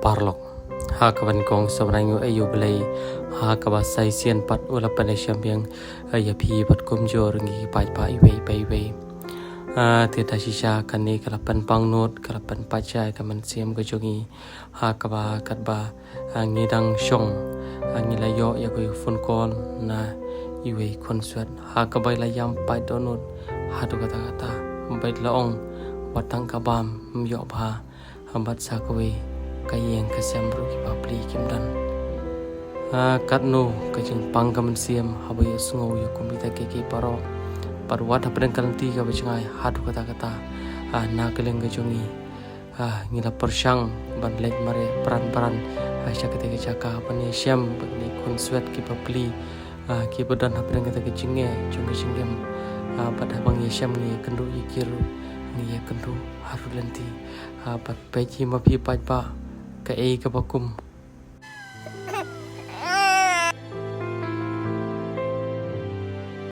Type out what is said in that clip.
parlok ha kawan kong sabrangu ayu belai ha kawa sai sian pat ula panesiam yang ayapi pat komjor ngi pai wei tiada sisa kani kalapan pangnot kalapan pacai kaman siam gojongi ha kawa katba ngidang syong ngilayo ya go phone call na iwe konsuat ha kabai layam pai donut ha do kata bai laong watang kabam myo ba hambat sakwe kayeng kasambru ki papli kimdan katno kajing pangkaman siam habai sungo yo komita keke paro parwat hapen kalanti ka bacngai hadu kata na keleng gajongi ngila persyang ban lek mare peran syakate jaka pani syam ni konsuat ki papli ki bodan hapen kata kejinge jong singem pada bang syam ni kendu yikir ni kendu harulanti pat peji mapi pajba ka ka bakum